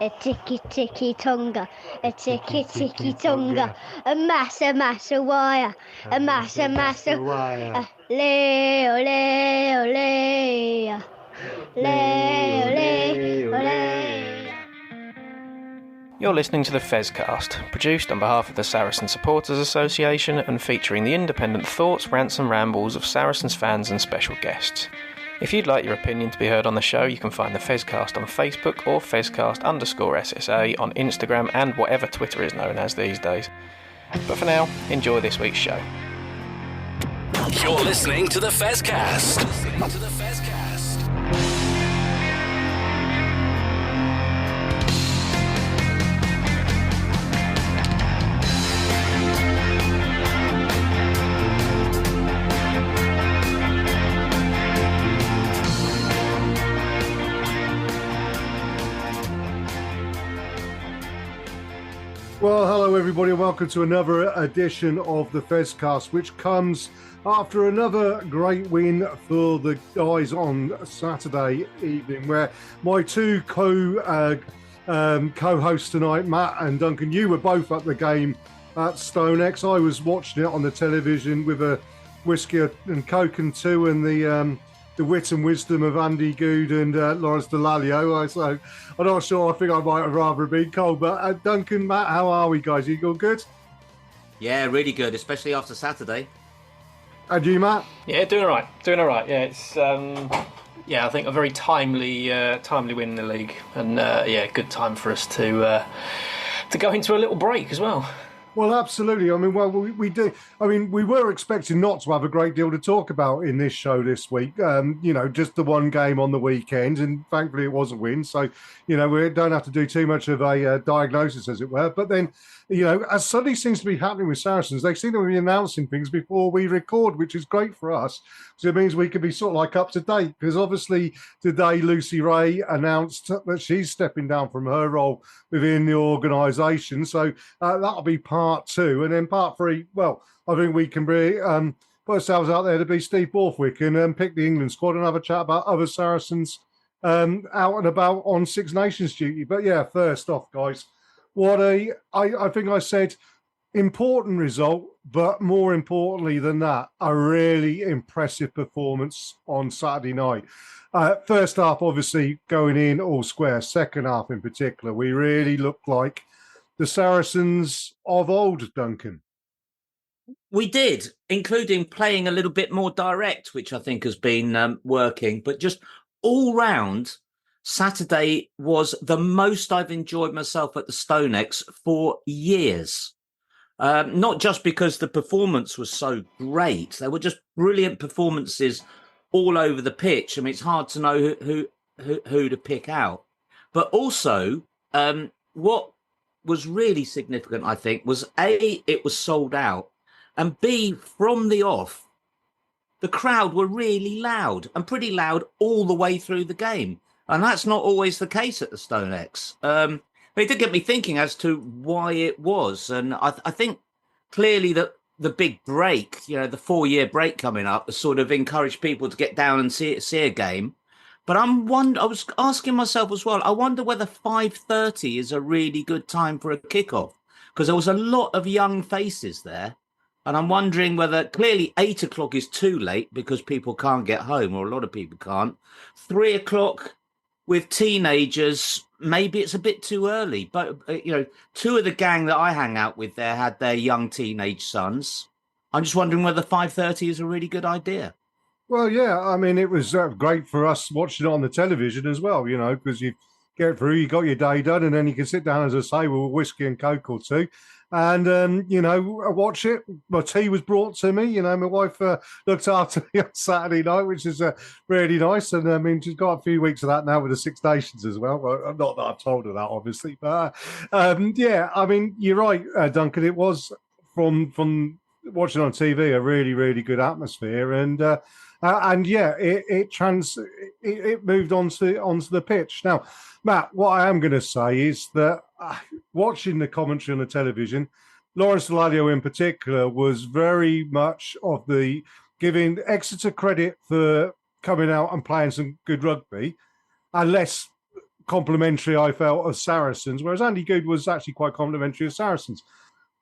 a ticky ticky tonga, a ticky ticky tonga, a massa wire, a massa wire. Ole, ole, ole, ole, ole, ole. You're listening to the Fezcast, produced on behalf of the Saracen Supporters Association and featuring the independent thoughts, rants and rambles of Saracens fans and special guests. If you'd like your opinion to be heard on the show, you can find the Fezcast on Facebook or Fezcast_SSA on Instagram and whatever Twitter is known as these days. But for now, enjoy this week's show. You're listening to the Fezcast. Well, hello everybody and welcome to another edition of the Fezcast, which comes after another great win for the guys on Saturday evening, where my two co-hosts tonight, Matt and Duncan, you were both at the game at StoneX. I was watching it on the television with a whiskey and coke and two, and the wit and wisdom of Andy Good and Lawrence Delalio. So I'm not sure. I think I might have rather been cold. But Duncan, Matt, how are we, guys? You all good? Yeah, really good, especially after Saturday. And you, Matt? Yeah, doing all right. Yeah, it's I think a very timely win in the league, and good time for us to go into a little break as well. Well, absolutely. I mean, we do. I mean, we were expecting not to have a great deal to talk about in this show this week. Just the one game on the weekend, and thankfully it was a win. So, we don't have to do too much of a diagnosis, as it were. But then, as suddenly seems to be happening with Saracens, they seem to be announcing things before we record, which is great for us. So it means we can be sort of like up to date. Because obviously today, Lucy Wray announced that she's stepping down from her role within the organisation. So that'll be part two. And then part three, well, I think we can put ourselves out there to be Steve Borthwick and pick the England squad and have a chat about other Saracens out and about on Six Nations duty. But yeah, first off, guys, I think I said important result, but more importantly than that, a really impressive performance on Saturday night. First half, obviously, going in all square. Second half in particular, we really looked like the Saracens of old, Duncan. We did, including playing a little bit more direct, which I think has been working. But just all round, Saturday was the most I've enjoyed myself at the StoneX for years. Not just because the performance was so great. There were just brilliant performances all over the pitch. I mean, it's hard to know who to pick out. But also, what was really significant, I think, was A, it was sold out, and B, from the off, the crowd were really loud and pretty loud all the way through the game. And that's not always the case at the StoneX. It did get me thinking as to why it was. And I think clearly that the big break, the 4-year break coming up, has sort of encouraged people to get down and see a game. But I was asking myself as well, I wonder whether 5:30 is a really good time for a kickoff, because there was a lot of young faces there. And I'm wondering whether clearly 8 o'clock is too late because people can't get home, or a lot of people can't. 3 o'clock with teenagers, maybe it's a bit too early. But, two of the gang that I hang out with there had their young teenage sons. I'm just wondering whether 5:30 is a really good idea. Well, yeah, I mean, it was great for us watching it on the television as well, because you get through, you got your day done, and then you can sit down, as I say, with a whiskey and coke or two. And, watch it. My tea was brought to me. My wife looked after me on Saturday night, which is really nice. And, I mean, she's got a few weeks of that now with the Six Nations as well. Not that I've told her that, obviously. But, I mean, you're right, Duncan. It was, from watching on TV, a really, really good atmosphere. And it moved onto the pitch. Now, Matt, what I am going to say is that watching the commentary on the television, Lawrence Delalio in particular was very much of the giving Exeter credit for coming out and playing some good rugby, and less complimentary, I felt, of Saracens, whereas Andy Good was actually quite complimentary of Saracens.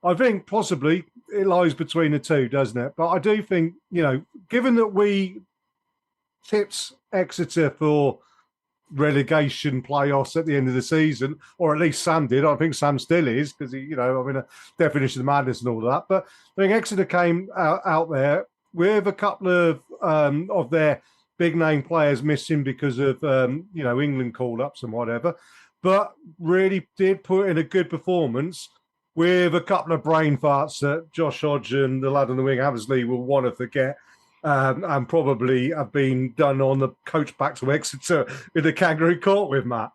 I think possibly it lies between the two, doesn't it? But I do think, given that we tipped Exeter for relegation playoffs at the end of the season, or at least Sam did. I think Sam still is, because a definition of madness and all that. But I think Exeter came out there with a couple of their big name players missing because of England call ups and whatever, but really did put in a good performance with a couple of brain farts that Josh Hodge and the lad on the wing, Haversley, will want to forget. And probably have been done on the coach back to Exeter in the Kangaroo Court with, Matt.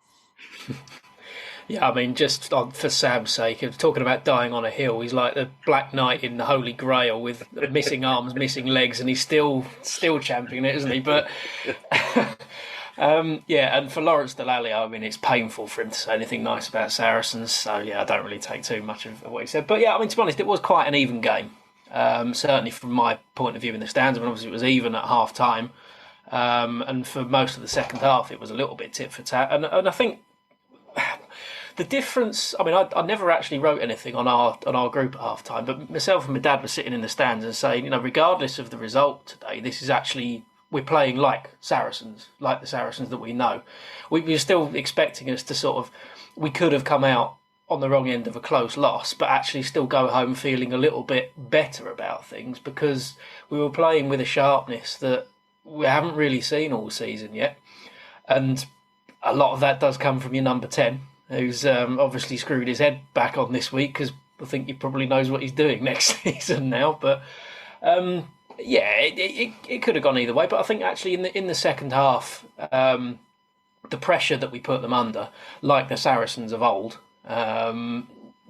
Yeah, I mean, just for Sam's sake, of talking about dying on a hill, he's like the Black Knight in the Holy Grail with missing arms, missing legs, and he's still championing it, isn't he? But and for Lawrence Delaley, I mean, it's painful for him to say anything nice about Saracens. So yeah, I don't really take too much of what he said. But yeah, I mean, to be honest, it was quite an even game. Certainly from my point of view in the stands. I mean, obviously it was even at half time, and for most of the second half it was a little bit tit for tat. And I think the difference. I mean, I never actually wrote anything on our group at half time, but myself and my dad were sitting in the stands and saying, regardless of the result today, this is actually, we're playing like Saracens, like the Saracens that we know. We were still expecting us to we could have come out on the wrong end of a close loss, but actually still go home feeling a little bit better about things, because we were playing with a sharpness that we haven't really seen all season yet. And a lot of that does come from your number 10, who's obviously screwed his head back on this week, because I think he probably knows what he's doing next season now. But it could have gone either way. But I think actually in the second half, the pressure that we put them under, like the Saracens of old,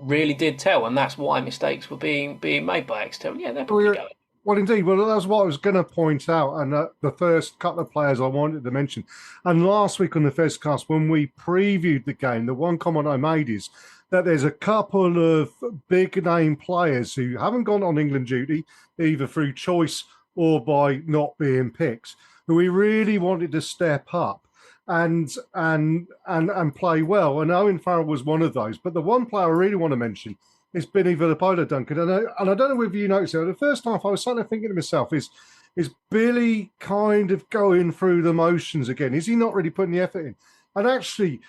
really did tell, and that's why mistakes were being made by Exeter. Yeah, they're probably going. Well, indeed. Well, that's what I was going to point out, and the first couple of players I wanted to mention. And last week on the Fezcast, when we previewed the game, the one comment I made is that there's a couple of big-name players who haven't gone on England duty, either through choice or by not being picked, who we really wanted to step up and play well. And Owen Farrell was one of those. But the one player I really want to mention is Billy Villapolo, Duncan. And I don't know if you noticed it. The first half, I was sort of thinking to myself, is Billy kind of going through the motions again? Is he not really putting the effort in? And actually,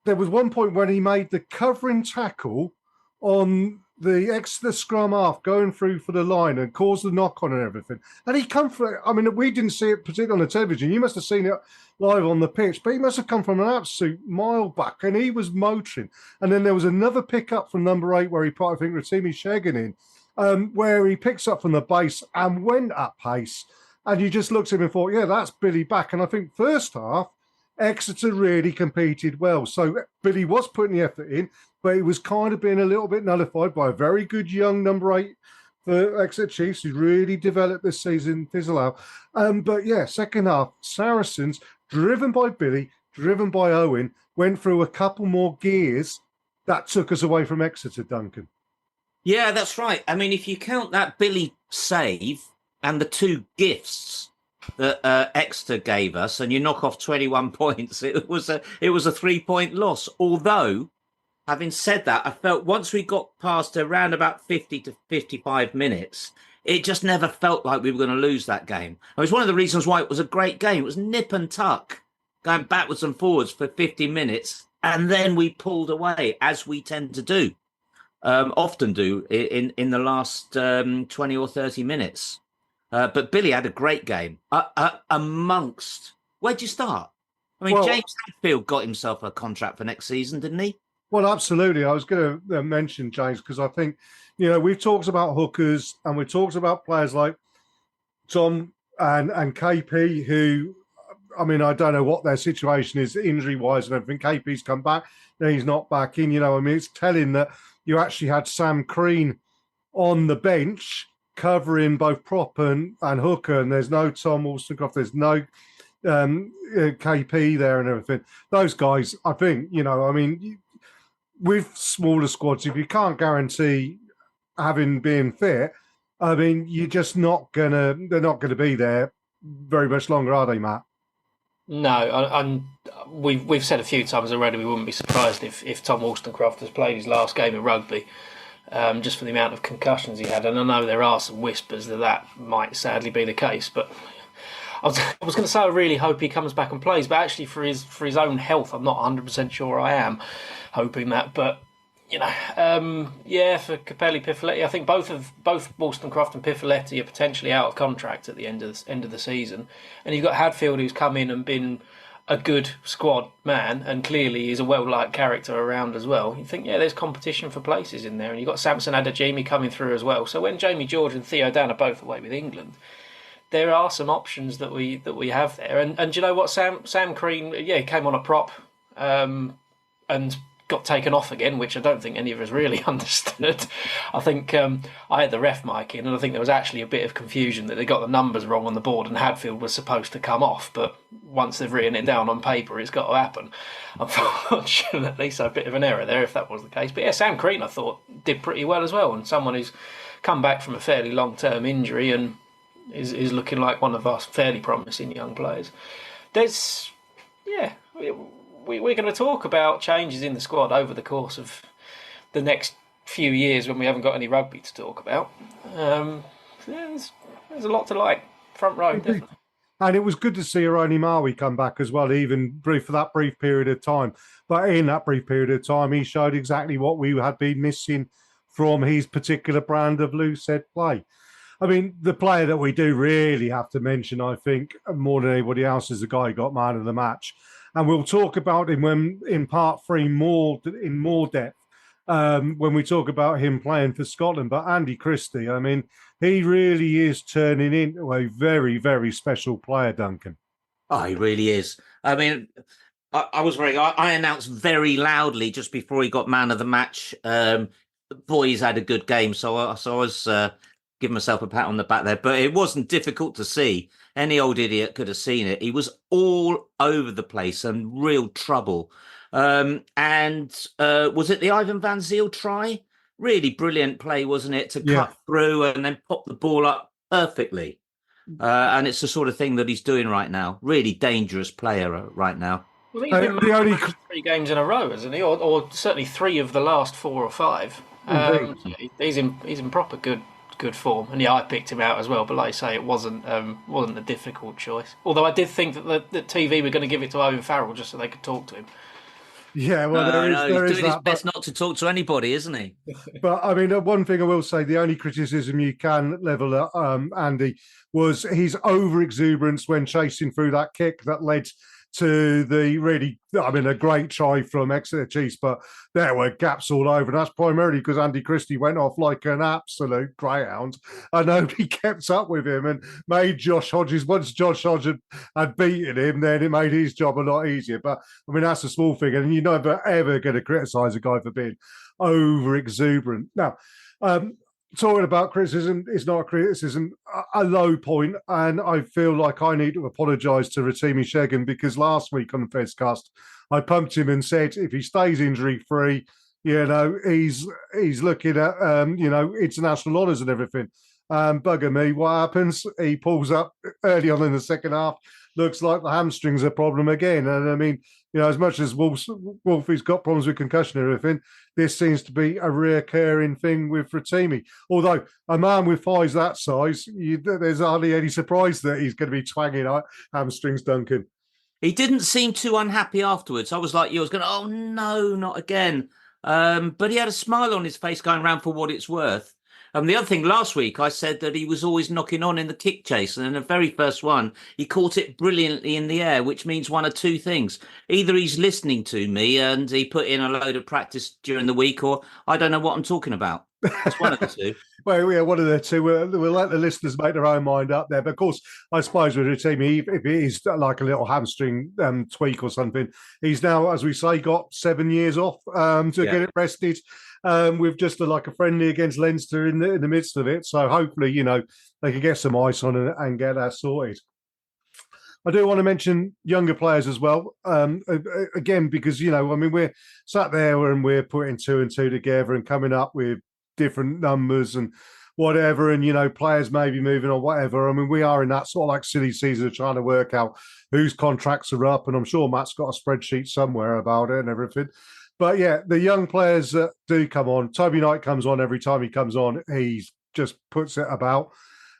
there was one point when he made the covering tackle on the Exeter scrum half going through for the line and caused the knock-on and everything. And he come from, I mean, we didn't see it particularly on the television. You must have seen it live on the pitch, but he must have come from an absolute mile back, and he was motoring. And then there was another pick-up from number 8 where he put, I think, Rotimi Shegan in, where he picks up from the base and went at pace. And you just looked at him and thought, yeah, that's Billy back. And I think first half, Exeter really competed well. So Billy was putting the effort in, but he was kind of being a little bit nullified by a very good young number 8 for Exeter Chiefs, who really developed this season, fizzle out. But yeah, second half, Saracens, driven by Billy, driven by Owen, went through a couple more gears that took us away from Exeter, Duncan. Yeah, that's right. I mean, if you count that Billy save and the 2 gifts that Exeter gave us, and you knock off 21 points, it was a 3-point loss. Although, having said that, I felt once we got past around about 50 to 55 minutes, it just never felt like we were going to lose that game. It was one of the reasons why it was a great game. It was nip and tuck, going backwards and forwards for 50 minutes, and then we pulled away, as we tend to do, often do in the last 20 or 30 minutes. But Billy had a great game amongst... Where'd you start? I mean, James Hadfield got himself a contract for next season, didn't he? Well, absolutely. I was going to mention James, because I think, we've talked about hookers and we've talked about players like Tom and KP, who, I mean, I don't know what their situation is injury-wise and everything. KP's come back, then he's not back in. I mean, it's telling that you actually had Sam Crean on the bench covering both prop and hooker, and there's no Tom Wollstonecroft, there's no KP there and everything. Those guys, I think, I mean, with smaller squads, if you can't guarantee having been fit, I mean, they're not gonna be there very much longer, are they, Matt? No, we've said a few times already we wouldn't be surprised if Tom Wollstonecraft has played his last game of rugby, just for the amount of concussions he had. And I know there are some whispers that might sadly be the case, but I was going to say I really hope he comes back and plays, but actually for his own health, I'm not 100% sure I am hoping that. But for Capelli, Pifoletti, I think both Wollstonecraft and Pifoletti are potentially out of contract at the end of the season, and you've got Hadfield who's come in and been a good squad man, and clearly is a well-liked character around as well. You think, there's competition for places in there, and you've got Samson Adeyemi coming through as well. So when Jamie George and Theo Dan are both away with England, there are some options that we have there. And do you know what, Sam Crean, he came on a prop, and got taken off again, which I don't think any of us really understood. I think I had the ref mic in, and I think there was actually a bit of confusion that they got the numbers wrong on the board and Hadfield was supposed to come off, but once they've written it down on paper, it's got to happen, unfortunately. So a bit of an error there if that was the case. But Sam Crean, I thought, did pretty well as well, and someone who's come back from a fairly long-term injury and is looking like one of our fairly promising young players. We're going to talk about changes in the squad over the course of the next few years when we haven't got any rugby to talk about. There's a lot to like. Front row, definitely. And it was good to see Aroni Maui come back as well, even for that brief period of time. But in that brief period of time, he showed exactly what we had been missing from his particular brand of loose-head play. I mean, the player that we do really have to mention, I think, more than anybody else, is the guy who got man of the match. And we'll talk about him in part 3 in more depth when we talk about him playing for Scotland. But Andy Christie, I mean, he really is turning into a very, very special player, Duncan. Oh, he really is. I mean, I announced very loudly just before he got man of the match. Boys had a good game, so I was giving myself a pat on the back there. But it wasn't difficult to see. Any old idiot could have seen it. He was all over the place and real trouble. Was it the Ivan Van Zyl try? Really brilliant play, wasn't it? To cut through and then pop the ball up perfectly. And it's the sort of thing that he's doing right now. Really dangerous player right now. Well, he's been only 3 games in a row, hasn't he? Or certainly 3 of the last 4 or 5. He's in proper good form, and I picked him out as well. But like I say, it wasn't a difficult choice. Although I did think that the TV were going to give it to Owen Farrell just so they could talk to him. Yeah, well, he's doing his best not to talk to anybody, isn't he? But I mean, one thing I will say: the only criticism you can level at Andy was his over exuberance when chasing through that kick that led to a great try from Exeter Chiefs, but there were gaps all over. And that's primarily because Andy Christie went off like an absolute greyhound and nobody kept up with him and made Josh Hodges, once Josh Hodges had beaten him, then it made his job a lot easier. But I mean, that's a small thing. And you're never, ever going to criticise a guy for being over exuberant. Now, talking about criticism, it's not a criticism, a low point, and I feel like I need to apologise to Rotimi Shegan because last week on the Fezcast, I pumped him and said if he stays injury-free, he's looking at, international honours and everything. Bugger me, what happens? He pulls up early on in the second half, looks like the hamstring's a problem again. And I mean, as much as Wolfie's got problems with concussion and everything, this seems to be a reoccurring thing with Rotimi. Although a man with thighs that size, there's hardly any surprise that he's going to be twanging hamstrings, Duncan. He didn't seem too unhappy afterwards. I was like you. I was going, oh, no, not again. But he had a smile on his face going around for what it's worth. The other thing, last week, I said that he was always knocking on in the kick chase. And in the very first one, he caught it brilliantly in the air, which means one of 2 things. Either he's listening to me and he put in a load of practice during the week, or I don't know what I'm talking about. It's one of the 2. Well, yeah, one of the 2. We'll let the listeners make their own mind up there. But of course, I suppose with Rotimi, if it is like a little hamstring tweak or something, he's now, as we say, got 7 years off to get it rested. With just a friendly against Leinster in the midst of it. So hopefully, they can get some ice on it and get that sorted. I do want to mention younger players as well. Again, because, we're sat there and we're putting 2 and 2 together and coming up with different numbers and whatever, and, players may be moving or whatever. I mean, we are in that sort of like silly season of trying to work out whose contracts are up, and I'm sure Matt's got a spreadsheet somewhere about it and everything. But yeah, the young players that do come on, Toby Knight comes on every time he comes on. He just puts it about.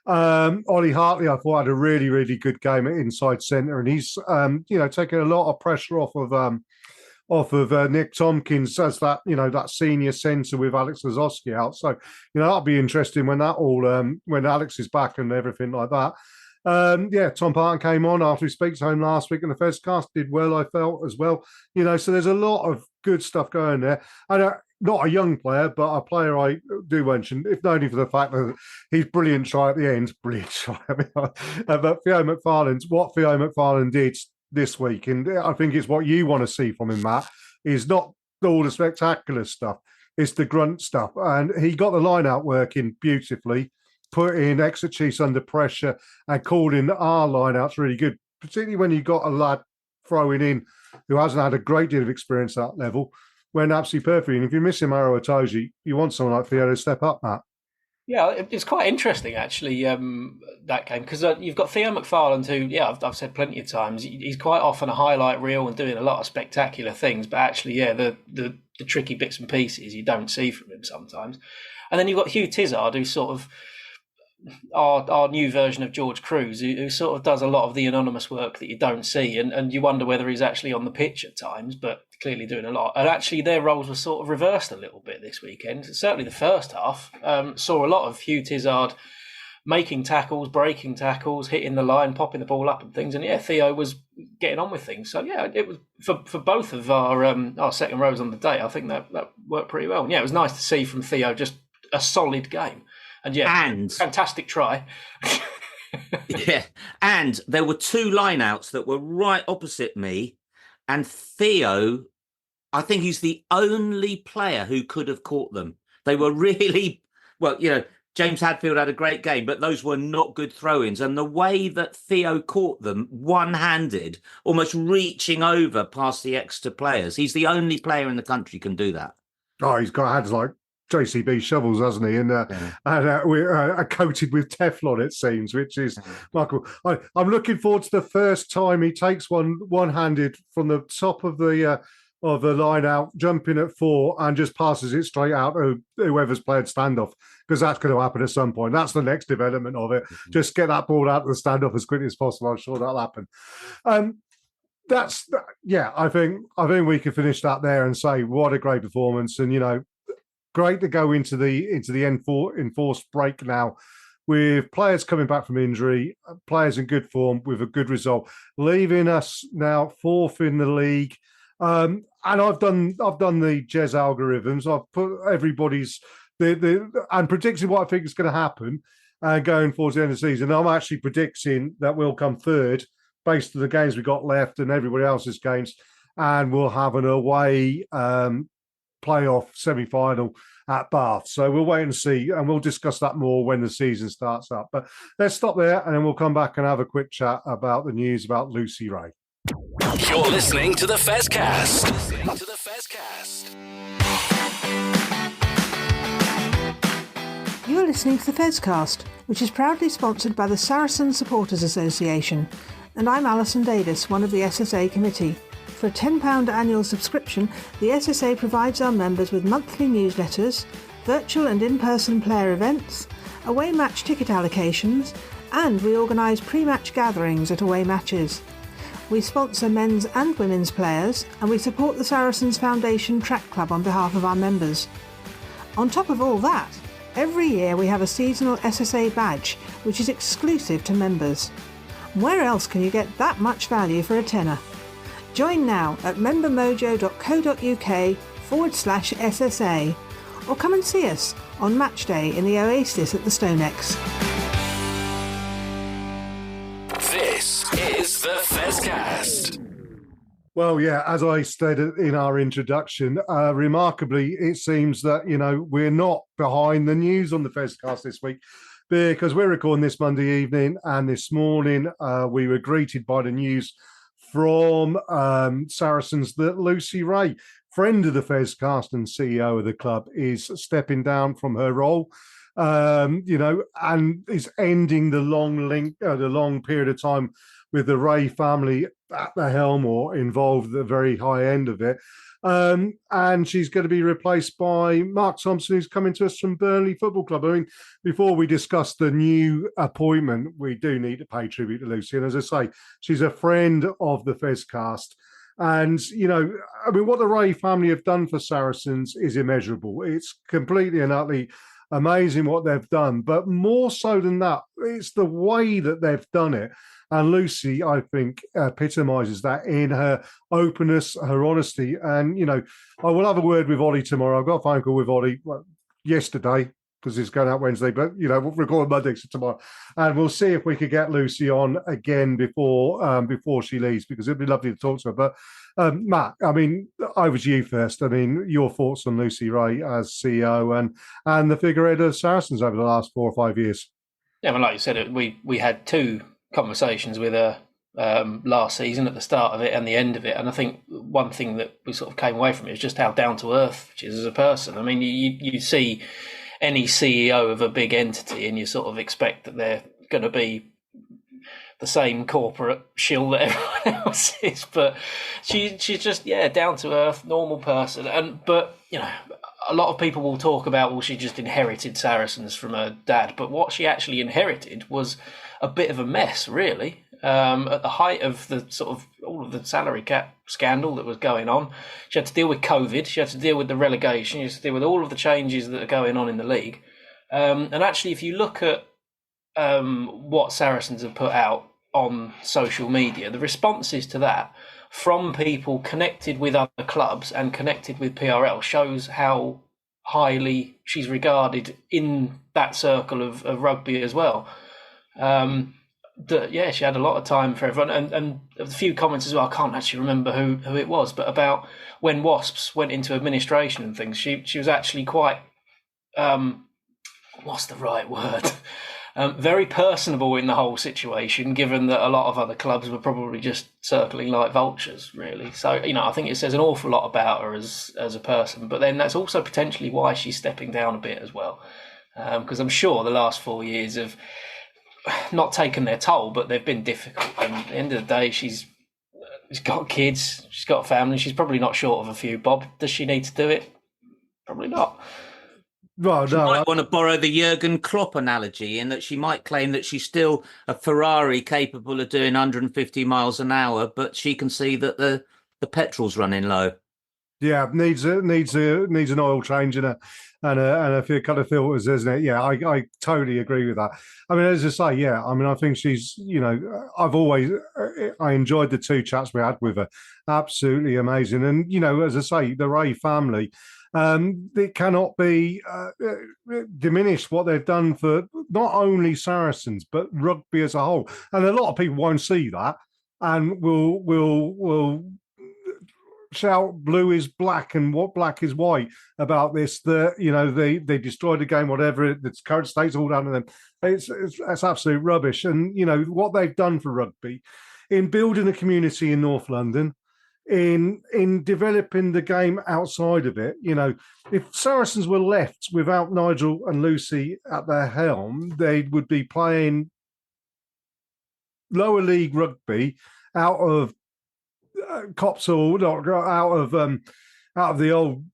Ollie Hartley, I thought, had a really, really good game at inside centre, and he's, taking a lot of pressure off of Nick Tompkins as that, that senior centre with Alex Lazowski out. So, that'll be interesting when that all, when Alex is back and everything like that. Tom Parton came on after he spoke to him last week, and the first cast did well, I felt, as well. So there's a lot of good stuff going there. And not a young player, but a player I do mention, if only for the fact that he's brilliant try at the end. Brilliant try. But Theo McFarlane, what Theo McFarlane did this week, and I think it's what you want to see from him, Matt, is not all the spectacular stuff. It's the grunt stuff. And he got the line out working beautifully, put in Exeter Chiefs under pressure and called in our line-outs really good, particularly when you got a lad throwing in who hasn't had a great deal of experience at that level, went absolutely perfect. And if you're missing Maro Itoje, you want someone like Theo to step up, Matt. Yeah, it's quite interesting, actually, that game, because you've got Theo McFarlane, who, I've said plenty of times, he's quite often a highlight reel and doing a lot of spectacular things, but actually, the tricky bits and pieces you don't see from him sometimes. And then you've got Hugh Tizard, who's sort of our new version of George Cruz, who sort of does a lot of the anonymous work that you don't see, and you wonder whether he's actually on the pitch at times, but clearly doing a lot. And actually their roles were sort of reversed a little bit this weekend. Certainly the first half saw a lot of Hugh Tizard making tackles, breaking tackles, hitting the line, popping the ball up and things. And Theo was getting on with things. So it was for both of our second rows on the day. I think that worked pretty well. And it was nice to see from Theo just a solid game. And fantastic try. And there were two lineouts that were right opposite me, and Theo, I think he's the only player who could have caught them. They were really, James Hadfield had a great game, but those were not good throw-ins. And the way that Theo caught them one-handed, almost reaching over past the Exeter players, he's the only player in the country who can do that. Oh, he's got hands like JCB shovels, hasn't he? And we're coated with Teflon, it seems, which is Michael. I'm looking forward to the first time he takes one-handed from the top of the line out, jumping at 4, and just passes it straight out to whoever's played standoff, because that's going to happen at some point. That's the next development of it. Mm-hmm. Just get that ball out of the standoff as quickly as possible. I'm sure that'll happen. I think we can finish that there and say what a great performance, and great to go into the enforced break now with players coming back from injury, players in good form with a good result, leaving us now 4th in the league. And I've done the Jez algorithms. I've put everybody's and predicted what I think is going to happen going forward to the end of the season. I'm actually predicting that we'll come 3rd based on the games we got left and everybody else's games, and we'll have an away playoff semi-final at Bath. So we'll wait and see, and we'll discuss that more when the season starts up. But let's stop there, and then we'll come back and have a quick chat about the news about Lucy Wray. You're listening to the Fezcast. You're listening to the Fezcast, which is proudly sponsored by the Saracens Supporters Association, and I'm Alison Davis, one of the SSA committee. For a £10 annual subscription, the SSA provides our members with monthly newsletters, virtual and in-person player events, away match ticket allocations, and we organise pre-match gatherings at away matches. We sponsor men's and women's players, and we support the Saracens Foundation Track Club on behalf of our members. On top of all that, every year we have a seasonal SSA badge, which is exclusive to members. Where else can you get that much value for a tenner? Join now at membermojo.co.uk/SSA, or come and see us on match day in the Oasis at the Stonex. This is the Fezcast. Well, as I stated in our introduction, remarkably, it seems that, we're not behind the news on the Fezcast this week, because we're recording this Monday evening, and this morning we were greeted by the news from Saracens that Lucy Wray, friend of the Fezcast and CEO of the club, is stepping down from her role. and is ending the long period of time with the Wray family at the helm or involved at the very high end of it. And she's going to be replaced by Mark Thompson, who's coming to us from Burnley Football Club. I mean, before we discuss the new appointment, we do need to pay tribute to Lucy. And as I say, she's a friend of the Fezcast. And, what the Wray family have done for Saracens is immeasurable. It's completely and utterly amazing what they've done. But more so than that, it's the way that they've done it. And Lucy, I think, epitomises that in her openness, her honesty. And, I will have a word with Ollie tomorrow. I've got a phone call with Ollie yesterday, because it's going out Wednesday, but, we'll record Monday tomorrow. And we'll see if we could get Lucy on again before she leaves, because it'd be lovely to talk to her. But, Matt, I mean, over to you first. I mean, your thoughts on Lucy Wray as CEO and the figurehead of Saracens over the last 4 or 5 years. Yeah, well, like you said, we had 2 conversations with her last season at the start of it and the end of it, and I think one thing that we sort of came away from it is just how down to earth she is as a person. I mean, you see any CEO of a big entity and you sort of expect that they're going to be the same corporate shill that everyone else is, but she's just down to earth, normal person. But a lot of people will talk about, well, she just inherited Saracens from her dad, but what she actually inherited was a bit of a mess, really. At the height of the sort of all of the salary cap scandal that was going on, she had to deal with COVID, she had to deal with the relegation, she had to deal with all of the changes that are going on in the league. And actually, if you look at what Saracens have put out on social media, the responses to that from people connected with other clubs and connected with PRL shows how highly she's regarded in that circle of rugby as well. She had a lot of time for everyone, and a few comments as well. I can't actually remember who it was, but about when Wasps went into administration and things, she was actually quite what's the right word? Very personable in the whole situation, given that a lot of other clubs were probably just circling like vultures, really. So, I think it says an awful lot about her as a person, but then that's also potentially why she's stepping down a bit as well. Because I'm sure the last 4 years have not taken their toll, but they've been difficult. And at the end of the day, she's got kids, she's got a family, she's probably not short of a few bob. Does she need to do it? Probably not. Well, she might want to borrow the Jurgen Klopp analogy in that she might claim that she's still a Ferrari capable of doing 150 miles an hour, but she can see that the petrol's running low. Yeah, needs an oil change and a few kind of filters, isn't it? Yeah, I totally agree with that. I mean, as I say, yeah, I mean, I think she's, I enjoyed the 2 chats we had with her. Absolutely amazing. And, as I say, the Wray family, it cannot be diminished what they've done for not only Saracens, but rugby as a whole. And a lot of people won't see that and will shout blue is black and what black is white about this, that they destroyed the game, whatever the current state's all down to them. It's absolute rubbish. And what they've done for rugby in building a community in North London, in developing the game outside of it. If Saracens were left without Nigel and Lucy at their helm, they would be playing lower league rugby out of Copsall, out of the old,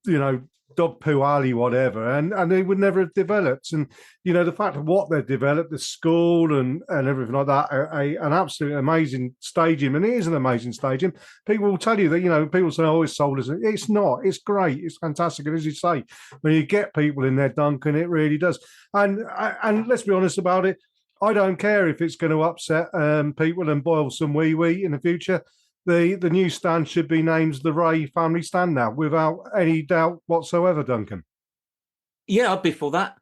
dog poo alley, whatever, and they would never have developed. And the fact of what they've developed, the school and everything like that, an absolute amazing stadium, and it is an amazing stadium. People will tell you that people say, "Oh, it's sold us." It's not. It's great. It's fantastic. And as you say, when you get people in there, Duncan, it really does. And let's be honest about it. I don't care if it's going to upset people and boil some wee in the future. The new stand should be named the Wray family stand now, without any doubt whatsoever, Duncan. Yeah, I'd be for that.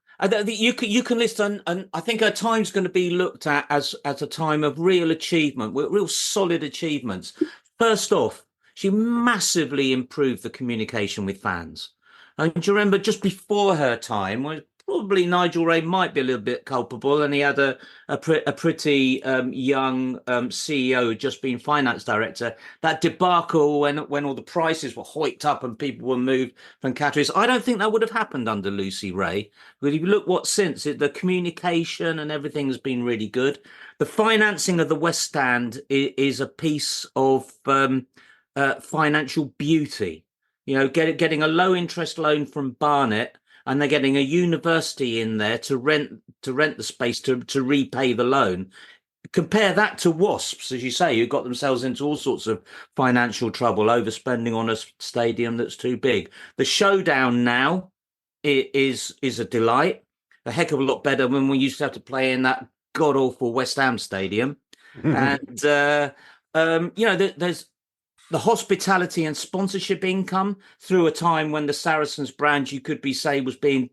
You can list, and I think her time's going to be looked at as a time of real achievement, with real solid achievements. First off, she massively improved the communication with fans. And do you remember just before her time, probably Nigel Wray might be a little bit culpable, and he had a pretty young CEO who'd just been finance director. That debacle when all the prices were hiked up and people were moved from categories, I don't think that would have happened under Lucy Wray. But if you look what since, the communication and everything has been really good. The financing of the West Stand is a piece of financial beauty. You know, getting a low interest loan from Barnet, and they're getting a university in there to rent the space to repay the loan. Compare that to Wasps, as you say, who got themselves into all sorts of financial trouble, overspending on a stadium that's too big. The showdown now is a delight, a heck of a lot better than we used to have to play in that god awful West Ham stadium. And there's the hospitality and sponsorship income through a time when the Saracens brand, you could say, was being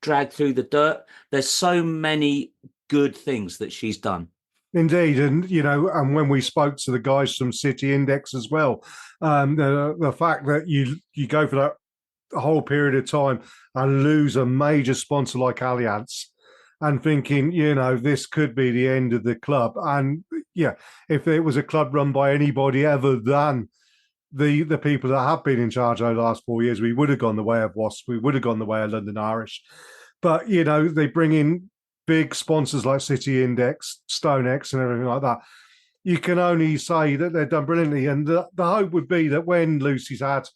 dragged through the dirt. There's so many good things that she's done. Indeed. And, and when we spoke to the guys from City Index as well, the fact that you go for that whole period of time and lose a major sponsor like Allianz and thinking, this could be the end of the club. And if it was a club run by anybody other than the people that have been in charge over the last 4 years, we would have gone the way of Wasps, we would have gone the way of London Irish. But, they bring in big sponsors like City Index, StoneX and everything like that. You can only say that they've done brilliantly. And the hope would be that when Lucy's had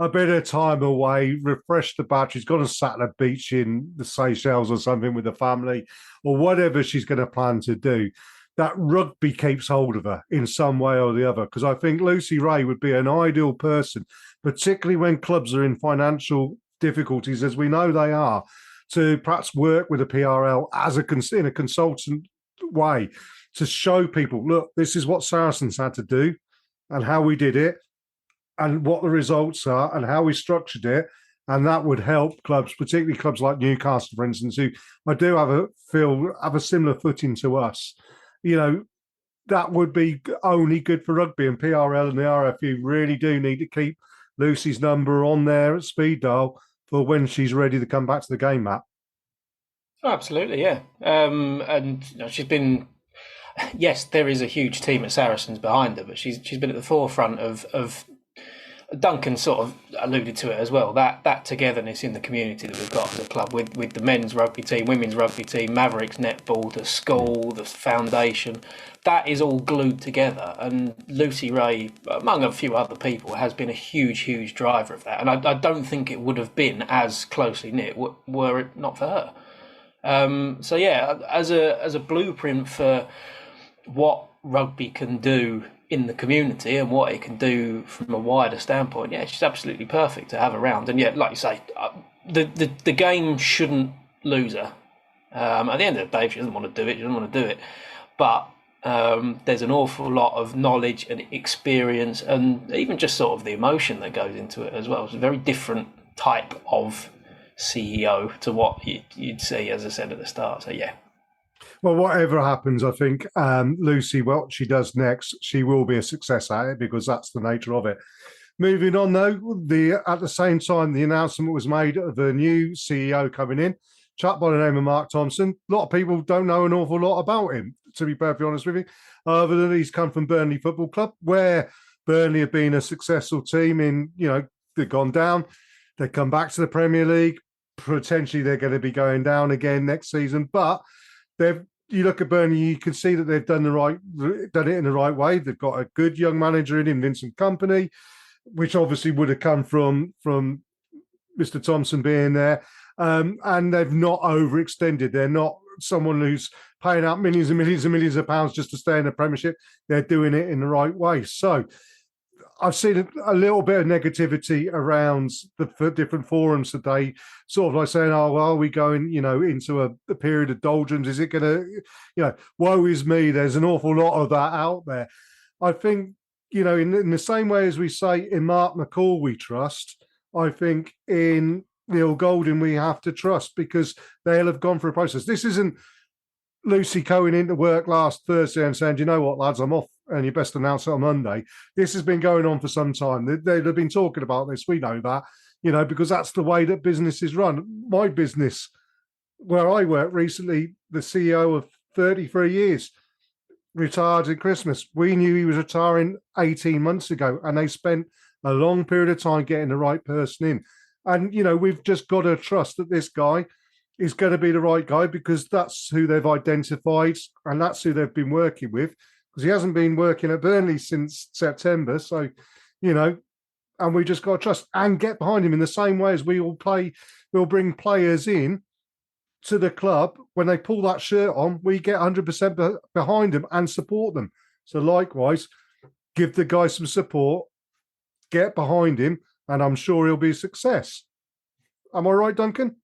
a bit of time away, refresh the batteries, gone and sat at a beach in the Seychelles or something with the family, or whatever she's going to plan to do, that rugby keeps hold of her in some way or the other. Because I think Lucy Wray would be an ideal person, particularly when clubs are in financial difficulties, as we know they are, to perhaps work with a PRL in a consultant way to show people, look, this is what Saracens had to do and how we did it, and what the results are and how we structured it. And that would help clubs, particularly clubs like Newcastle, for instance, who I do have a similar footing to us. That would be only good for rugby, and PRL and the RFU really do need to keep Lucy's number on there at speed dial for when she's ready to come back to the game, Matt. Oh, absolutely, yeah. And she's been, yes, there is a huge team at Saracens behind her, but she's been at the forefront of Duncan sort of alluded to it as well, that togetherness in the community that we've got at the club with the men's rugby team, women's rugby team, Mavericks netball, the school, the foundation, that is all glued together. And Lucy Wray, among a few other people, has been a huge driver of that. And I don't think it would have been as closely knit were it not for her. As a blueprint for what rugby can do in the community and what it can do from a wider standpoint, she's absolutely perfect to have around. And yet, like you say, the game shouldn't lose her. At the end of the day, if she doesn't want to do it, she doesn't want to do it. But there's an awful lot of knowledge and experience, and even just sort of the emotion that goes into it as well. It's a very different type of CEO to what you'd see, as I said at the start. So, yeah. Well, whatever happens, I think Lucy, what she does next, she will be a success at it, because that's the nature of it. Moving on, though, at the same time, the announcement was made of the new CEO coming in, chap by the name of Mark Thompson. A lot of people don't know an awful lot about him, to be perfectly honest with you, other than he's come from Burnley Football Club, where Burnley have been a successful team in, they've gone down, they come back to the Premier League, potentially they're going to be going down again next season, but you look at Burnley, you can see that they've done it in the right way. They've got a good young manager in Vincent Kompany, which obviously would have come from Mr. Thompson being there. And they've not overextended. They're not someone who's paying out millions and millions and millions of pounds just to stay in the Premiership. They're doing it in the right way. So I've seen a little bit of negativity around the different forums today, sort of like saying, oh, well, are we going, into a period of doldrums? Is it going to, woe is me? There's an awful lot of that out there. I think, in the same way as we say in Mark McCall we trust, I think in Neil Golding we have to trust, because they'll have gone through a process. This isn't Lucy going into work last Thursday and saying, you know what, lads, I'm off and you best announce it on Monday. This has been going on for some time. They've been talking about this. We know that, because that's the way that business is run. My business where I work recently, the CEO of 33 years retired at Christmas. We knew he was retiring 18 months ago, and they spent a long period of time getting the right person in. And, we've just got to trust that this guy is going to be the right guy, because that's who they've identified and that's who they've been working with, because he hasn't been working at Burnley since September. So, and we just got to trust and get behind him in the same way as we'll bring players in to the club. When they pull that shirt on, we get 100% behind them and support them. So likewise, give the guy some support, get behind him, and I'm sure he'll be a success. Am I right, Duncan?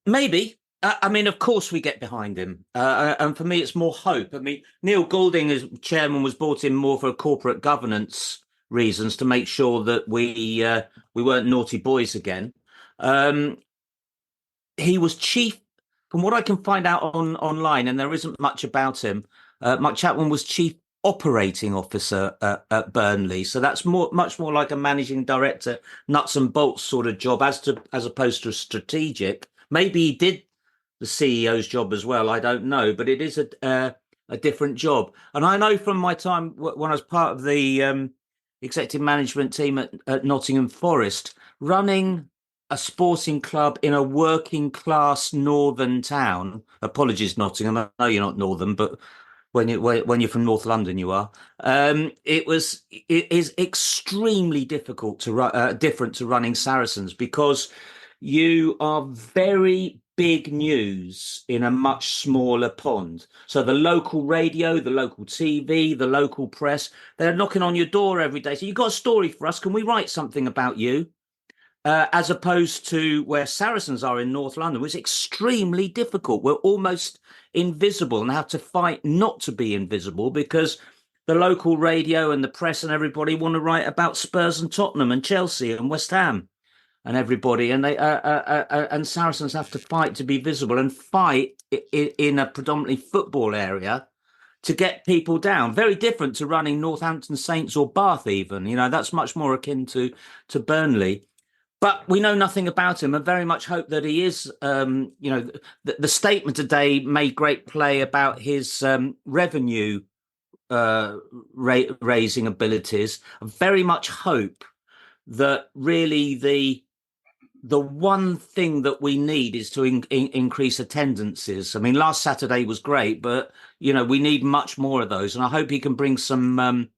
Maybe. I mean, of course we get behind him. And for me, it's more hope. I mean, Neil Goulding as chairman was brought in more for corporate governance reasons, to make sure that we weren't naughty boys again. He was chief, from what I can find out online, and there isn't much about him. Mike Chapman was chief operating officer at Burnley, so that's much more like a managing director, nuts and bolts sort of job, as opposed to a strategic. Maybe he did the CEO's job as well. I don't know, but it is a different job. And I know from my time when I was part of the executive management team at Nottingham Forest, running a sporting club in a working class northern town. Apologies, Nottingham. I know you're not northern, but when you're from North London, you are. It is extremely difficult different to running Saracens, because you are very big news in a much smaller pond. So the local radio, the local TV, the local press, they're knocking on your door every day. So you've got a story for us. Can we write something about you? As opposed to where Saracens are in North London, which is extremely difficult. We're almost invisible and have to fight not to be invisible, because the local radio and the press and everybody want to write about Spurs and Tottenham and Chelsea and West Ham and everybody. And they and Saracens have to fight to be visible and fight in a predominantly football area to get people down. Very different to running Northampton Saints or Bath even. That's much more akin to Burnley. But we know nothing about him, and very much hope that he is. The statement today made great play about his revenue raising abilities. I very much hope that really the one thing that we need is to increase attendances. I mean, last Saturday was great, but we need much more of those, and I hope he can bring some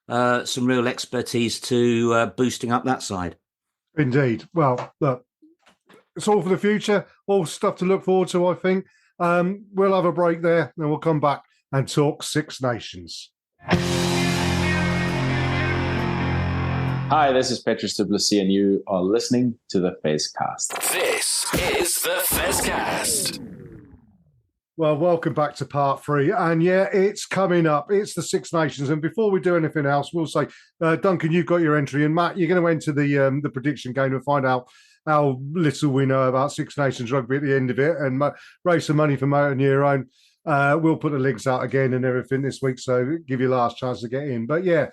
real expertise to boosting up that side. Indeed. Well, look, it's all for the future, all stuff to look forward to, I think. We'll have a break there, then we'll come back and talk Six Nations. Hi, this is Petrus Tbilisi, and you are listening to the Fezcast. This is the Fezcast. Well, welcome back to part 3. And yeah, it's coming up. It's the Six Nations. And before we do anything else, we'll say, Duncan, you've got your entry. And Matt, you're going to enter the prediction game and find out how little we know about Six Nations rugby at the end of it, and raise some money for Motor Near Own. We'll put the links out again and everything this week, so give you last chance to get in. But yeah,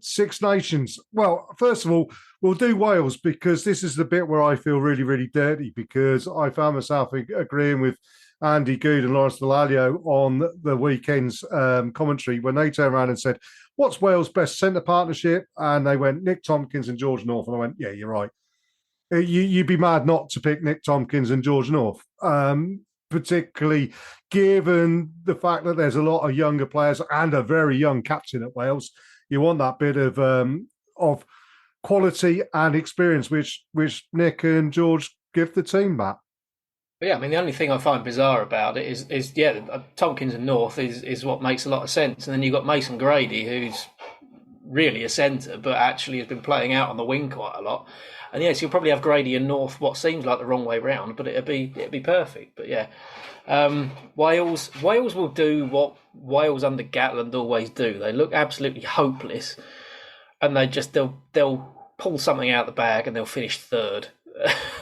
Six Nations. Well, first of all, we'll do Wales, because this is the bit where I feel really, really dirty, because I found myself agreeing with Andy Good and Lawrence Dallaglio on the weekend's commentary when they turned around and said, what's Wales' best centre partnership? And they went, Nick Tompkins and George North. And I went, yeah, you're right. You'd be mad not to pick Nick Tompkins and George North, particularly given the fact that there's a lot of younger players and a very young captain at Wales. You want that bit of quality and experience, which Nick and George give the team back. Yeah, I mean, the only thing I find bizarre about it is Tompkins and North is what makes a lot of sense. And then you've got Mason Grady, who's really a centre, but actually has been playing out on the wing quite a lot. And yes, you'll probably have Grady and North, what seems like the wrong way round, but it'd be perfect. But yeah, Wales will do what Wales under Gatland always do. They look absolutely hopeless, and they'll pull something out of the bag and they'll finish third.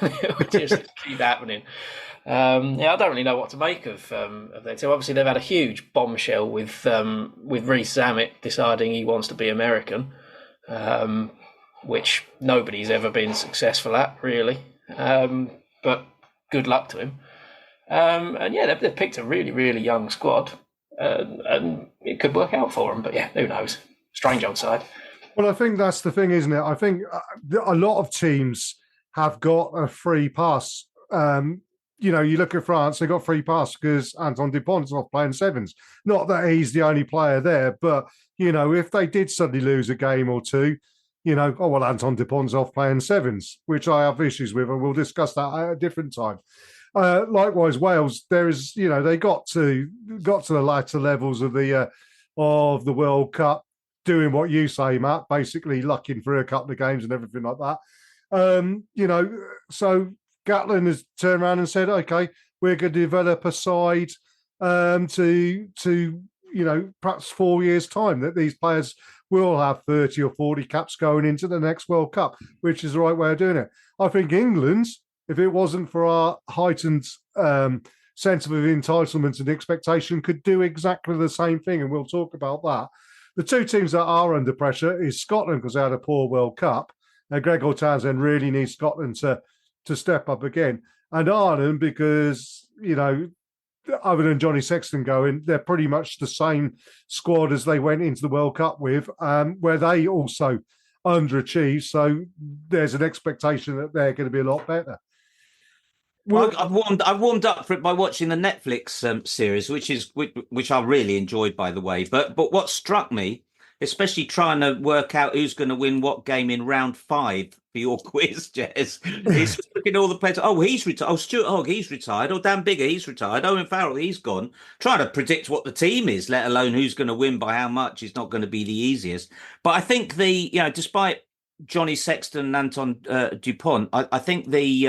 It'll just keep happening. I don't really know what to make of that. So obviously they've had a huge bombshell with Reece Zammit deciding he wants to be American, which nobody's ever been successful at, really. But good luck to him. And yeah, they've picked a really, really young squad, and it could work out for them. But yeah, who knows? Strange old side. Well, I think that's the thing, isn't it? I think a lot of teams have got a free pass. You look at France, they got free pass because Antoine Dupont's not playing sevens. Not that he's the only player there, but, if they did suddenly lose a game or two, Antoine Dupont's off playing sevens, which I have issues with, and we'll discuss that at a different time. Likewise, Wales, there is, they got to the latter levels of the World Cup, doing what you say, Matt, basically lucking through a couple of games and everything like that. So Gatland has turned around and said, okay, we're going to develop a side to perhaps 4 years' time that these players will have 30 or 40 caps going into the next World Cup, which is the right way of doing it. I think England, if it wasn't for our heightened sense of entitlement and expectation, could do exactly the same thing, and we'll talk about that. The two teams that are under pressure is Scotland, because they had a poor World Cup. Gregor Townsend really needs Scotland to step up again. And Ireland, because, other than Johnny Sexton going, they're pretty much the same squad as they went into the World Cup with, where they also underachieved. So there's an expectation that they're going to be a lot better. Well, I've warmed up for it by watching the Netflix series, which I really enjoyed, by the way. But what struck me, especially trying to work out who's going to win what game in round 5 for your quiz, Jez, is just looking at all the players. Oh, he's retired. Oh, Stuart Hogg, he's retired. Oh, Dan Bigger, he's retired. Owen Farrell, he's gone. Trying to predict what the team is, let alone who's going to win by how much, is not going to be the easiest. But I think despite Johnny Sexton and Anton Dupont, I think the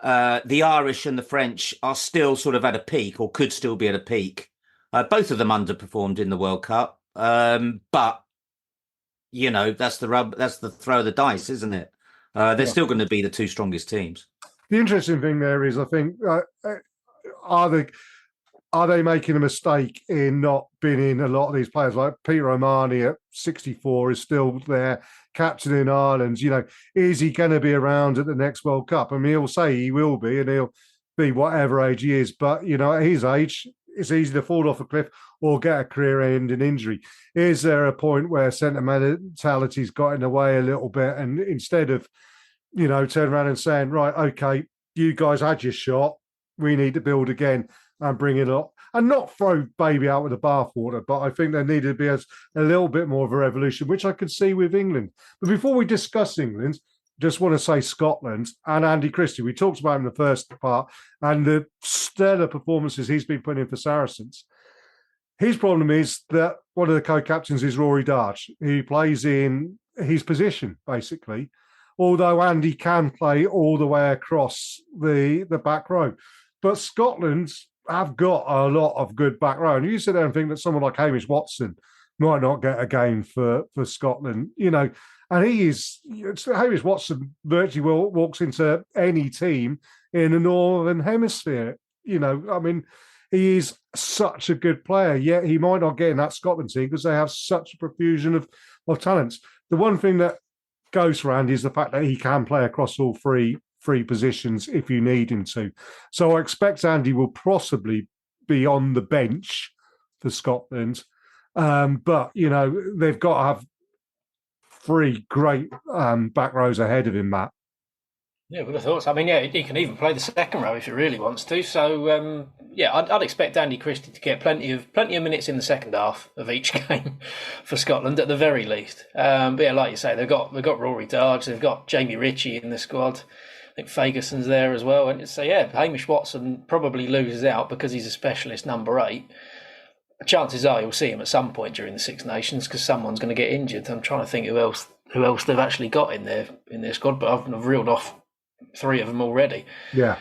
Irish and the French are still sort of at a peak, or could still be at a peak. Both of them underperformed in the World Cup. But that's the rub. That's the throw of the dice, isn't it? They're still going to be the two strongest teams. The interesting thing there is, I think, are they making a mistake in not binning a lot of these players? Like Peter O'Mahony at 64 is still there, captain in Ireland. Is he going to be around at the next World Cup? I mean, he'll say he will be, and he'll be whatever age he is. But at his age, it's easy to fall off a cliff or get a career-ending injury. Is there a point where sentimentality's got in the way a little bit, and instead of, turn around and saying, right, okay, you guys had your shot, we need to build again and bring it up, and not throw baby out with the bathwater, but I think there needed to be a little bit more of a revolution, which I could see with England. But before we discuss England, just want to say Scotland and Andy Christie. We talked about him in the first part and the stellar performances he's been putting in for Saracens. His problem is that one of the co-captains is Rory Darch. He plays in his position, basically, although Andy can play all the way across the back row. But Scotland have got a lot of good back row. And you sit there and think that someone like Hamish Watson might not get a game for Scotland, and Hamish Watson virtually walks into any team in the Northern Hemisphere. He is such a good player, yet he might not get in that Scotland team because they have such a profusion of talents. The one thing that goes for Andy is the fact that he can play across all three positions if you need him to. So I expect Andy will possibly be on the bench for Scotland. But, they've got to have 3 great back rows ahead of him, Matt. Yeah, would have thought so. I mean, yeah, he can even play the second row if he really wants to. So, I'd expect Andy Christie to get plenty of minutes in the second half of each game for Scotland at the very least. But yeah, like you say, they've got Rory Darge, they've got Jamie Ritchie in the squad. I think Ferguson's there as well. And so, yeah, Hamish Watson probably loses out because he's a specialist number 8. Chances are you'll see him at some point during the Six Nations because someone's going to get injured. I'm trying to think who else they've actually got in their squad, but I've reeled off 3 of them already. Yeah.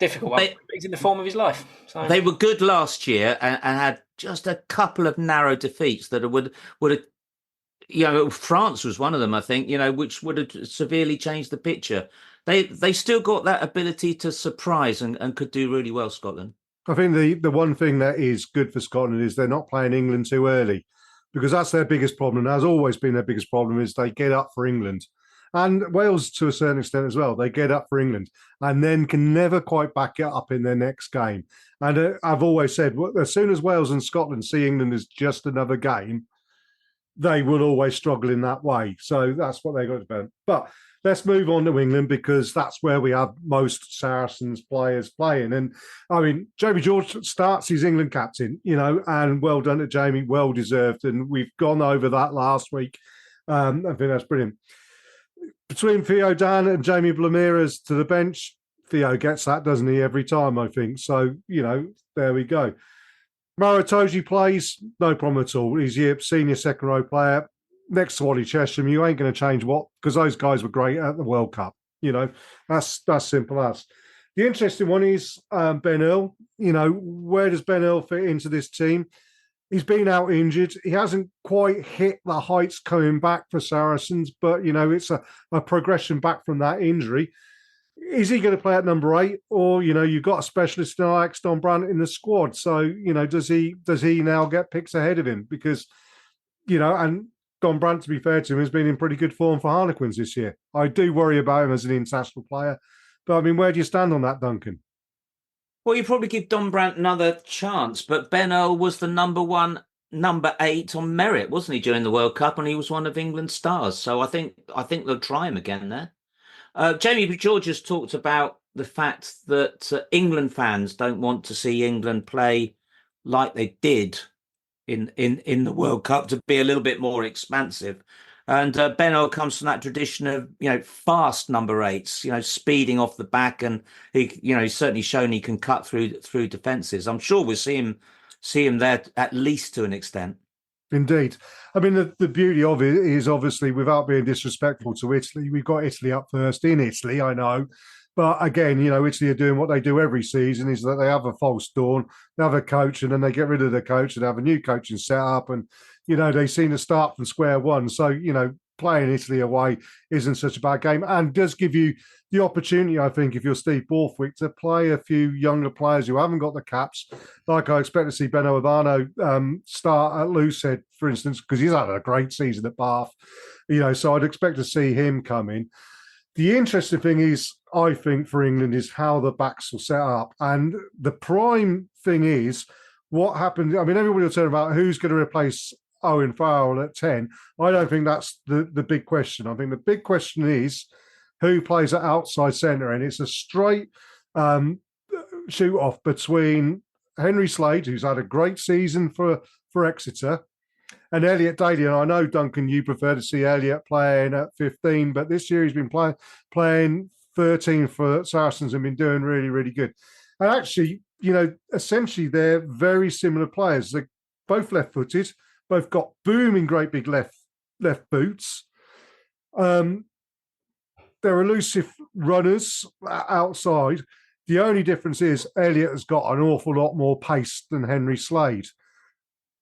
Difficult one. He's in the form of his life. So. They were good last year and had just a couple of narrow defeats that would have, France was one of them, I think, which would have severely changed the picture. They still got that ability to surprise and could do really well, Scotland. I think the one thing that is good for Scotland is they're not playing England too early, because that's their biggest problem. Has always been their biggest problem is they get up for England and Wales to a certain extent as well. They get up for England and then can never quite back it up in their next game. And I've always said, as soon as Wales and Scotland see England as just another game, they will always struggle in that way. So that's what they got to do. But let's move on to England, because that's where we have most Saracens players playing. And I mean, Jamie George starts his England captain, and well done to Jamie, well deserved. And we've gone over that last week. I think that's brilliant. Between Theo Dan and Jamie Blamira's to the bench, Theo gets that, doesn't he, every time, I think. So, there we go. Maratoji plays, no problem at all. He's your senior second row player. Next to Ollie Chesham, you ain't going to change what, because those guys were great at the World Cup. That's simple as. The interesting one is Ben Earl. Where does Ben Earl fit into this team? He's been out injured. He hasn't quite hit the heights coming back for Saracens, but, it's a progression back from that injury. Is he going to play at number 8? Or, you've got a specialist in Ajax, Don Brandt, in the squad. So, does he now get picks ahead of him? Because, and Don Brandt, to be fair to him, has been in pretty good form for Harlequins this year. I do worry about him as an international player. But, I mean, where do you stand on that, Duncan? Well, you probably give Don Brandt another chance, but Ben Earl was the number 8 on merit, wasn't he, during the World Cup, and he was one of England's stars. So I think they'll try him again there. Jamie George has talked about the fact that England fans don't want to see England play like they did in the World Cup, to be a little bit more expansive. And Ben Earl comes from that tradition of, fast number 8s, speeding off the back, and he's certainly shown he can cut through defences. I'm sure we'll see him there at least to an extent. Indeed. I mean, the beauty of it is, obviously, without being disrespectful to Italy, we've got Italy up first in Italy, I know. But again, Italy are doing what they do every season, is that they have a false dawn, they have a coach, and then they get rid of the coach and have a new coaching set up. And, they seem to start from square one. So, playing Italy away isn't such a bad game, and does give you the opportunity, I think, if you're Steve Borthwick, to play a few younger players who haven't got the caps. Like I expect to see Beno Urbano start at Loosehead, for instance, because he's had a great season at Bath. So I'd expect to see him come in. The interesting thing is, I think, for England, is how the backs will set up. And the prime thing is what happened. I mean, everybody will turn about who's going to replace Owen Farrell at 10. I don't think that's the big question. I think the big question is who plays at outside centre. And it's a straight shoot-off between Henry Slade, who's had a great season for Exeter, and Elliot Daly. And I know, Duncan, you prefer to see Elliot playing at 15, but this year he's been playing 13 for Saracens and been doing really, really good. And actually, essentially they're very similar players. They're both left-footed, both got booming great big left boots. They're elusive runners outside. The only difference is Elliot has got an awful lot more pace than Henry Slade.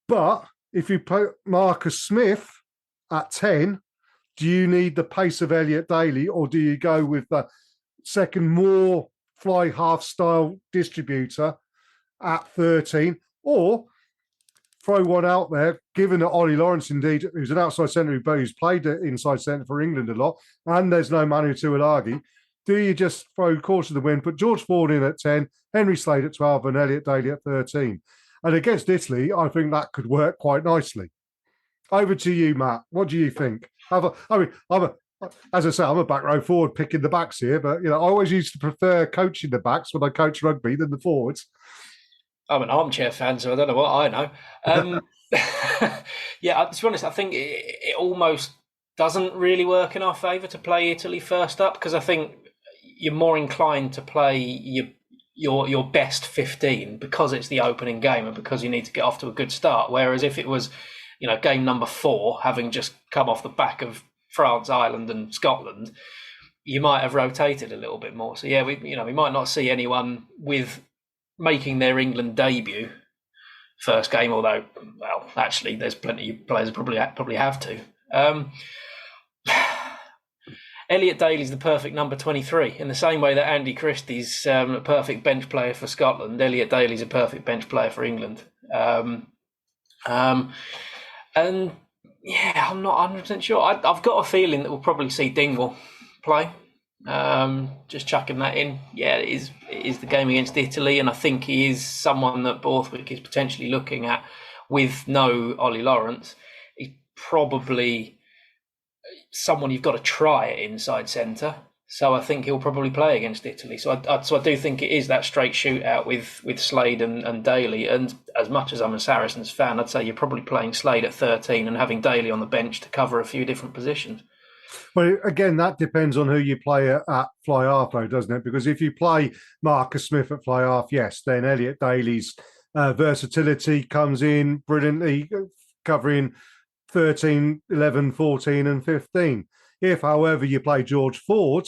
But if you put Marcus Smith at 10, do you need the pace of Elliot Daly, or do you go with the second more fly half style distributor at 13? Or throw one out there, given that Ollie Lawrence, indeed, who's an outside centre who's played inside centre for England a lot, and there's no Manu Tuilagi, do you just throw caution to the wind, put George Ford in at 10, Henry Slade at 12, and Elliot Daly at 13? And against Italy, I think that could work quite nicely. Over to you, Matt. What do you think? As I say, I'm a back row forward picking the backs here, but I always used to prefer coaching the backs when I coach rugby than the forwards. I'm an armchair fan, so I don't know what I know. Yeah, to be honest, I think it almost doesn't really work in our favour to play Italy first up, because I think you're more inclined to play your best 15 because it's the opening game and because you need to get off to a good start. Whereas if it was, game number 4, having just come off the back of France, Ireland, and Scotland, you might have rotated a little bit more. So yeah, we might not see anyone with making their England debut first game, although, well, actually, there's plenty of players who probably have to. Elliot Daly's the perfect number 23. In the same way that Andy Christie's a perfect bench player for Scotland, Elliot Daly's a perfect bench player for England. And Yeah, I'm not 100% sure. I've got a feeling that we'll probably see Dingwall play. Just chucking that in. Yeah, it is the game against Italy, and I think he is someone that Borthwick is potentially looking at with no Ollie Lawrence. He's probably someone you've got to try at inside centre. So I think he'll probably play against Italy. So I do think it is that straight shootout with Slade and Daly. And as much as I'm a Saracens fan, I'd say you're probably playing Slade at 13 and having Daly on the bench to cover a few different positions. Well, again, that depends on who you play at fly half, though, doesn't it? Because if you play Marcus Smith at fly half, yes, then Elliot Daly's versatility comes in brilliantly, covering 13, 11, 14 and 15. If, however, you play George Ford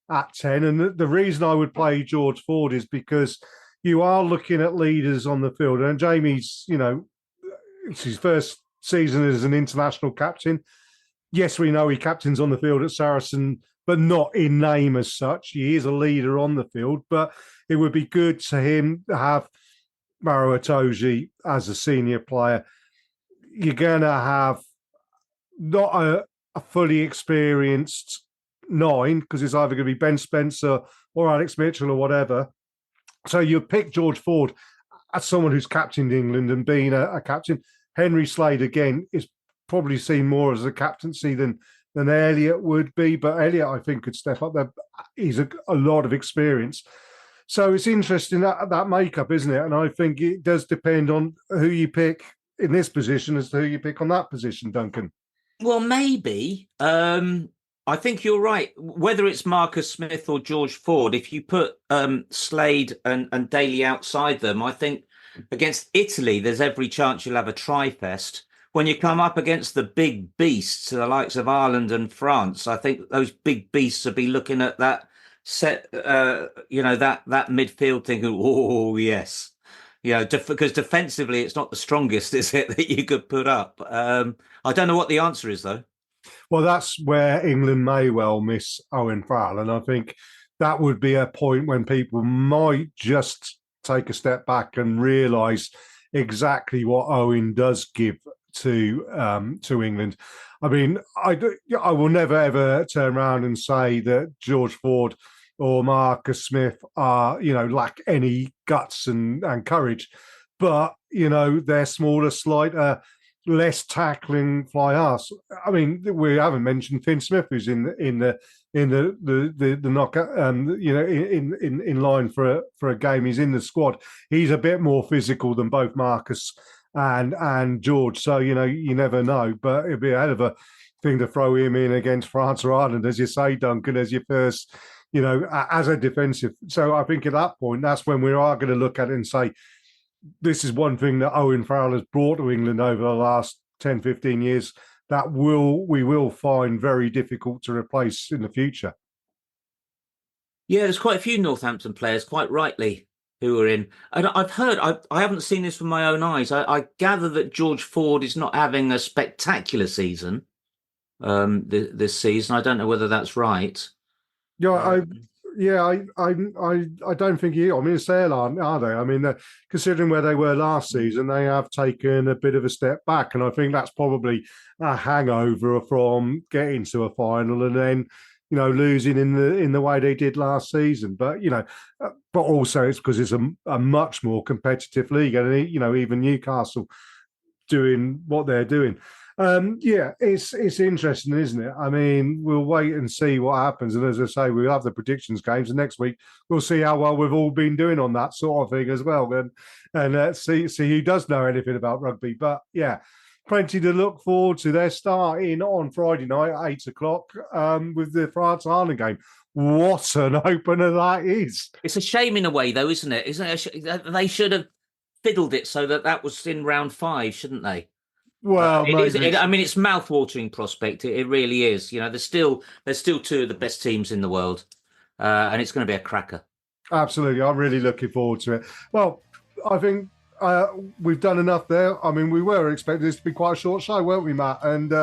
at 10, and the reason I would play George Ford is because you are looking at leaders on the field. And Jamie's, it's his first season as an international captain. Yes, we know he captains on the field at Saracen, but not in name as such. He is a leader on the field, but it would be good to him to have Maro Itoje as a senior player. You're going to have not a fully experienced 9, because it's either going to be Ben Spencer or Alex Mitchell or whatever. So you pick George Ford as someone who's captained England and being a captain. Henry Slade, again, is probably seen more as a captaincy than Elliot would be, but Elliot, I think, could step up there. He's a lot of experience. So it's interesting, that makeup, isn't it? And I think it does depend on who you pick in this position as to who you pick on that position, Duncan. Well, maybe. I think you're right. Whether it's Marcus Smith or George Ford, if you put Slade and Daly outside them, I think against Italy, there's every chance you'll have a tri-fest. When you come up against the big beasts, the likes of Ireland and France, I think those big beasts will be looking at that set, that midfield thinking, oh, yes. Because defensively, it's not the strongest, is it, that you could put up? I don't know what the answer is, though. Well, that's where England may well miss Owen Farrell. And I think that would be a point when people might just take a step back and realise exactly what Owen does give to England. I mean, I will never, ever turn around and say that George Ford or Marcus Smith are, lack any guts and courage. But, they're smaller, slighter, less tackling fly halves. I mean, we haven't mentioned Finn Smith, who's in the knockout, in line for a game. He's in the squad. He's a bit more physical than both Marcus and George. So, you never know. But it'd be a hell of a thing to throw him in against France or Ireland, as you say, Duncan, as your first, as a defensive. So I think at that point, that's when we are going to look at it and say, this is one thing that Owen Farrell has brought to England over the last 10, 15 years that we will find very difficult to replace in the future. Yeah, there's quite a few Northampton players, quite rightly, who are in. And I've heard, I haven't seen this with my own eyes, I gather that George Ford is not having a spectacular season this season. I don't know whether that's right. Yeah, I don't think he. I mean, Sale are they? I mean, considering where they were last season, they have taken a bit of a step back, and I think that's probably a hangover from getting to a final and then, losing in the way they did last season. But but also it's because it's a much more competitive league, and even Newcastle doing what they're doing. It's interesting, isn't it? I mean, we'll wait and see what happens. And as I say, we'll have the predictions games, and next week we'll see how well we've all been doing on that sort of thing as well. And see who does know anything about rugby. But yeah, plenty to look forward to. They're starting on Friday night at 8:00 with the France-Ireland game. What an opener that is! It's a shame in a way, though, isn't it? They should have fiddled it so that was in round 5, shouldn't they? Well, it's mouth-watering prospect. It really is. There's still 2 of the best teams in the world, and it's going to be a cracker. Absolutely, I'm really looking forward to it. Well, I think we've done enough there. I mean, we were expecting this to be quite a short show, weren't we, Matt? And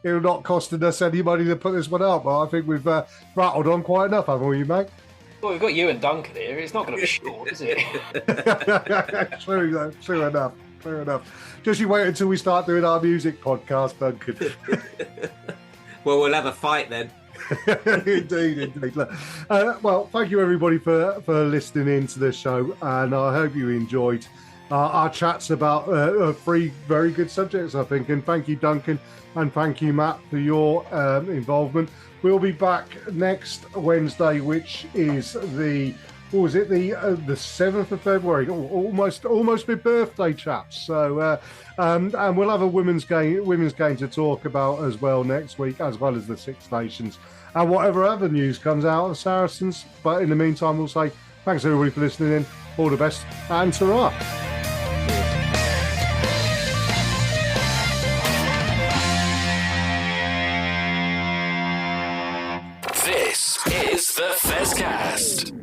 it'll not costing us any money to put this one out, but I think we've rattled on quite enough, haven't we, mate? Well, we've got you and Duncan here. It's not going to be short, is it? True enough. Fair enough. Just you wait until we start doing our music podcast, Duncan. Well, we'll have a fight then. Indeed. Well, thank you everybody for listening in to this show, and I hope you enjoyed our chats about 3 very good subjects, I think. And thank you, Duncan, and thank you, Matt, for your involvement. We'll be back next Wednesday, which is the 7th of February. Almost my birthday, chaps. So and we'll have a women's game to talk about as well next week, as well as the Six Nations and whatever other news comes out of Saracens. But in the meantime, we'll say thanks everybody for listening in. All the best, and ta-ra. This is the Fezcast.